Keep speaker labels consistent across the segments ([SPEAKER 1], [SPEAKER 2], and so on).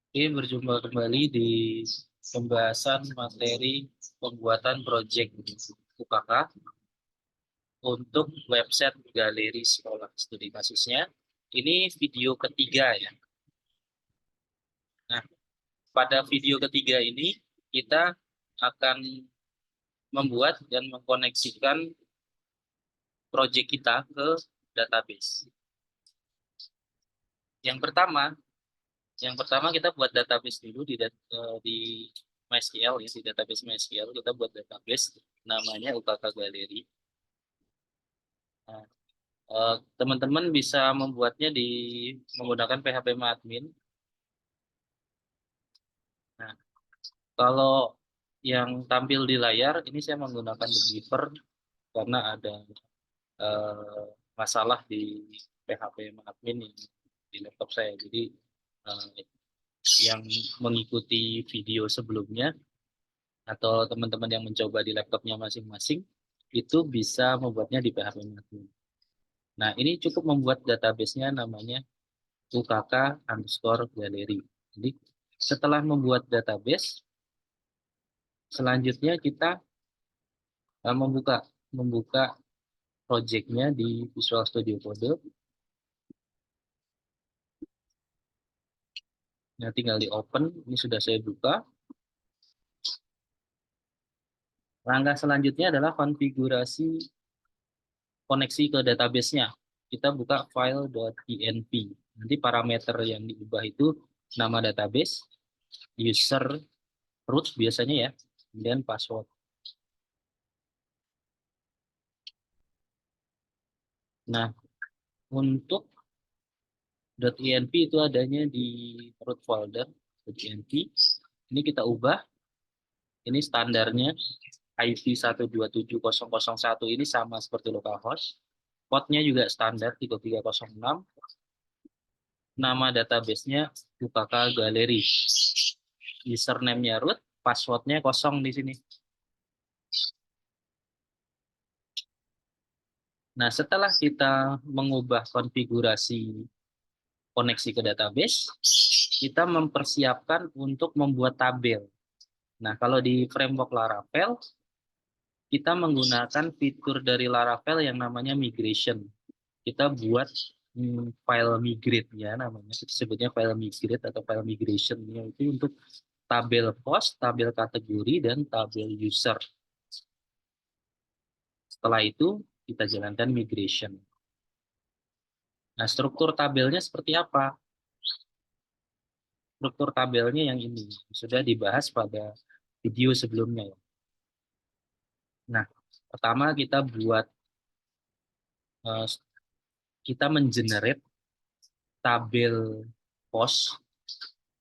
[SPEAKER 1] Oke, berjumpa kembali di pembahasan materi pembuatan proyek UKK untuk website galeri sekolah studi kasusnya. Ini video ketiga ya. Nah, pada video ketiga ini kita akan membuat dan mengkoneksikan proyek kita ke database. Yang pertama, kita buat database dulu di MySQL ya, di database MySQL kita buat database namanya UKK Galeri. Nah, teman-teman bisa membuatnya menggunakan PHP admin. Nah, kalau yang tampil di layar ini saya menggunakan Beaver karena ada eh, masalah di PHP admin di laptop saya. Jadi eh, yang mengikuti video sebelumnya atau teman-teman yang mencoba di laptopnya masing-masing itu bisa membuatnya di PHP admin. Nah, ini cukup membuat database-nya namanya UKK_galeri. Jadi setelah membuat database, selanjutnya kita membuka membuka project-nya di Visual Studio Code. Nah, tinggal di open. Ini sudah saya buka. Langkah selanjutnya adalah konfigurasi koneksi ke database-nya. Kita buka file.env. Nanti parameter yang diubah itu nama database, user root biasanya ya, kemudian password. Nah, untuk .env itu adanya di root folder .env. Ini kita ubah. Ini standarnya IP 127.0.0.1 ini sama seperti localhost. Portnya juga standar 3306. Nama database-nya UKK Galeri. Username-nya root, password-nya kosong di sini. Nah, setelah kita mengubah konfigurasi koneksi ke database, kita mempersiapkan untuk membuat tabel. Nah, kalau di framework Laravel, kita menggunakan fitur dari Laravel yang namanya migration. Kita buat file migrate ya namanya, kita sebutnya file migrate atau file migration itu untuk tabel post, tabel kategori, dan tabel user. Setelah itu kita jalankan migration. Nah, struktur tabelnya seperti apa? Struktur tabelnya yang ini sudah dibahas pada video sebelumnya ya. Nah, pertama eh, kita mengenerate tabel post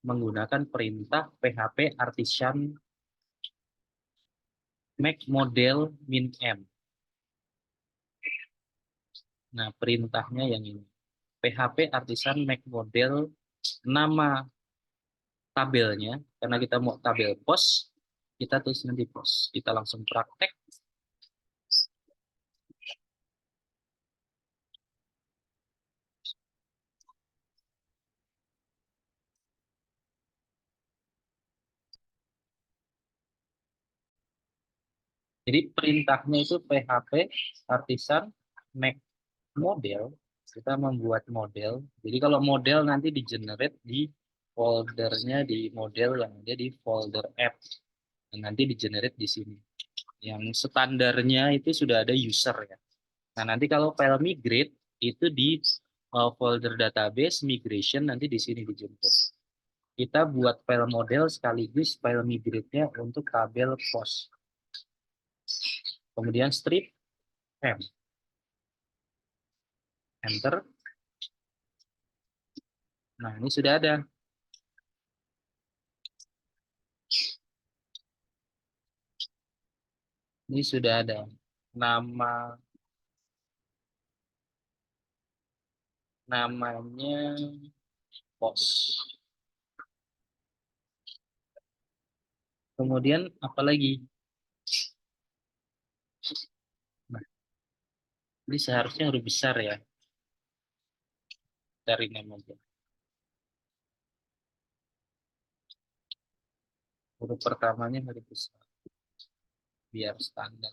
[SPEAKER 1] menggunakan perintah php artisan make model min m. Nah, perintahnya yang ini. PHP artisan make model nama tabelnya, karena kita mau tabel post, kita tulis nanti post. Kita langsung praktek. Jadi perintahnya itu PHP artisan make model, kita membuat model. Jadi kalau model nanti di generate di foldernya di model yang ada di folder app. Dan nanti di generate di sini. Yang standarnya itu sudah ada user ya. Nah, nanti kalau file migrate itu di folder database migration nanti di sini dijemput. Kita buat file model sekaligus file migrate-nya untuk tabel post. Kemudian strip M. Enter. Nah, ini sudah ada. Ini sudah ada. Nama namanya post. Kemudian apa lagi? Nah, ini seharusnya huruf besar ya. Cari nama aja. Huruf pertamanya huruf besar, biar standar.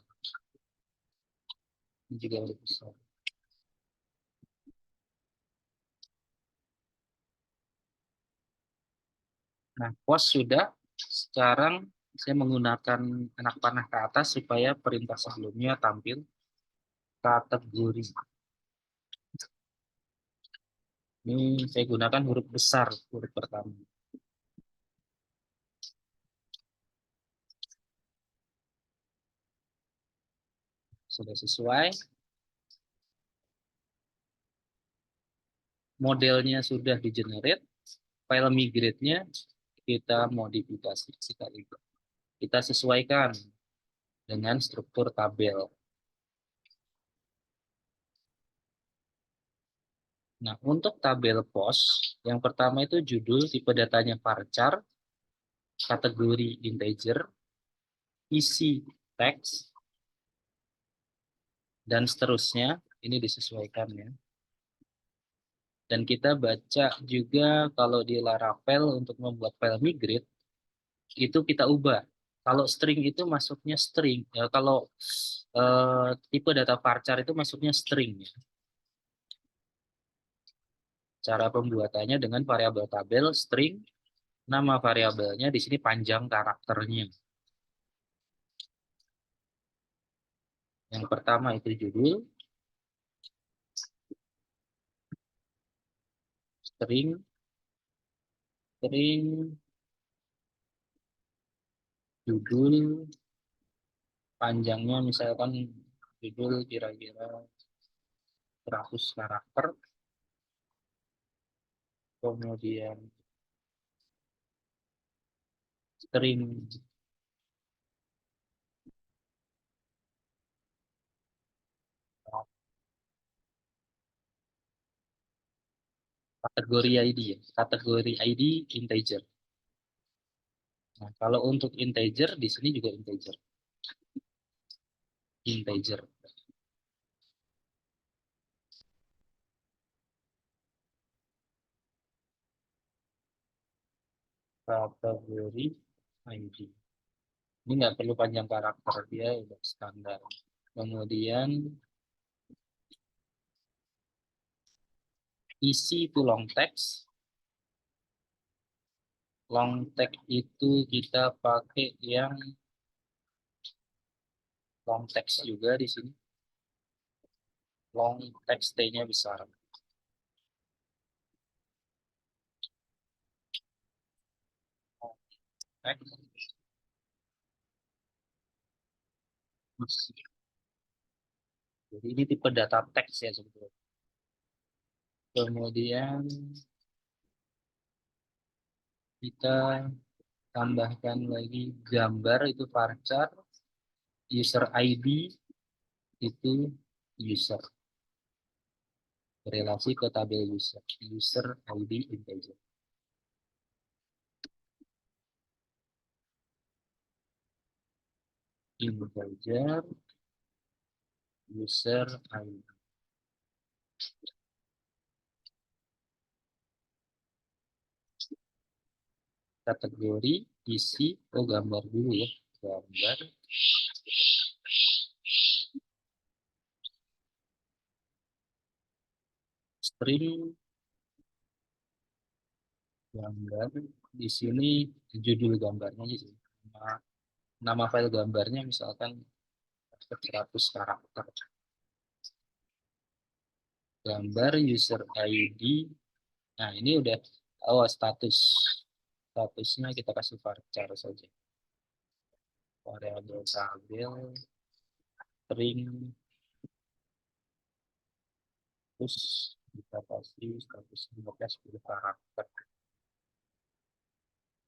[SPEAKER 1] Ini juga huruf besar. Nah, pos sudah. Sekarang saya menggunakan anak panah ke atas supaya perintah sebelumnya tampil. Kategori. Ini saya gunakan huruf besar, huruf pertama. Sudah sesuai. Modelnya sudah di-generate. File migrate-nya kita modifikasi. Kita sesuaikan dengan struktur tabel. Nah, untuk tabel pos, yang pertama itu judul, tipe datanya varchar, kategori integer, isi teks, dan seterusnya. Ini disesuaikan ya. Dan kita baca juga kalau di Laravel untuk membuat file migrate, itu kita ubah. Kalau string itu masuknya string. Ya, kalau tipe data varchar itu masuknya string. Ya. Cara pembuatannya dengan variabel tabel string, nama variabelnya di sini panjang karakternya. Yang pertama itu judul, string, string, judul, panjangnya misalkan judul kira-kira 100 karakter, kemudian string, kategori ID ya, kategori ID integer. Nah, kalau untuk integer di sini juga integer. Integer. Kategori ID. Ini nggak perlu panjang karakter, dia udah standar. Kemudian isi itu long text. Long text itu kita pakai yang long text juga di sini. Long text T-nya besar. Text. Jadi ini tipe data teks ya sebetulnya. Kemudian kita tambahkan lagi gambar itu varchar, user ID itu user, relasi ke tabel user, user ID integer. Integer user ID. Kategori isi, oh gambar dulu ya, gambar. String gambar, di sini judul gambarnya sih. Nama file gambarnya misalkan 100 karakter. Gambar user ID. Nah, ini udah statusnya kita kasih varchar saja. Variabel tabel string, terus kita kasih status 15 karakter.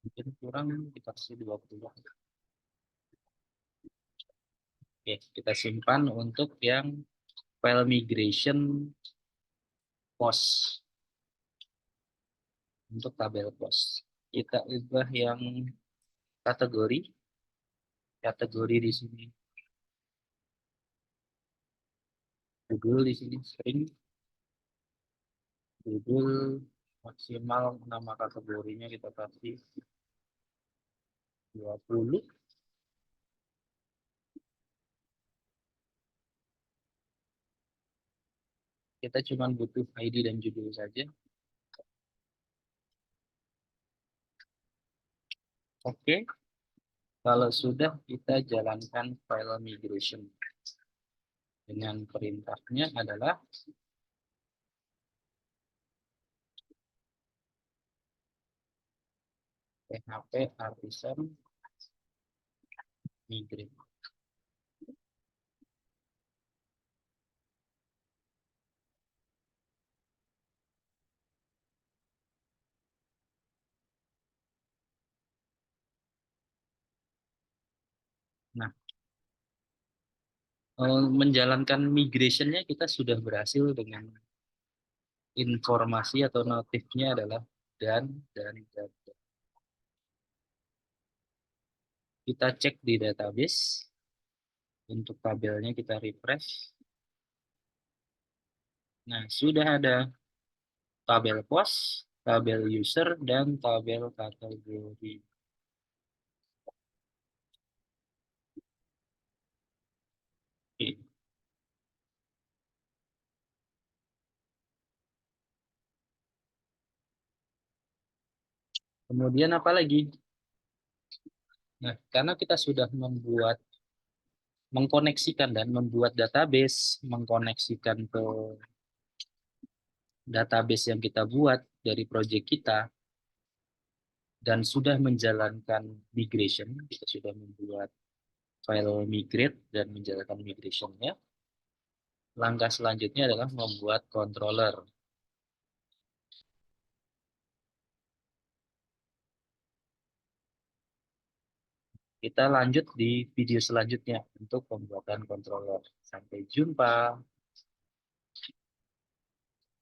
[SPEAKER 1] Mungkin kurang kita kasih 20. Oke, kita simpan untuk yang file migration post. Untuk tabel post. Kita ubah yang kategori. Kategori di sini. Judul di sini string. Judul maksimal nama kategorinya kita kasih 20. Kita cuma butuh ID dan judul saja. Oke, kalau sudah kita jalankan file migration. Dengan perintahnya adalah php artisan migrate. Nah, menjalankan migrationnya kita sudah berhasil dengan informasi atau notifnya adalah dan. Kita cek di database. Untuk tabelnya kita refresh. Nah, sudah ada tabel pos, tabel user, dan tabel kategori. Oke. Kemudian apa lagi? Nah, karena kita sudah mengkoneksikan dan membuat database, mengkoneksikan ke database yang kita buat dari project kita, dan sudah menjalankan migration, kita sudah membuat file migrate dan menjalankan migrationnya. Langkah selanjutnya adalah membuat controller. Kita lanjut di video selanjutnya untuk pembuatan controller. Sampai jumpa.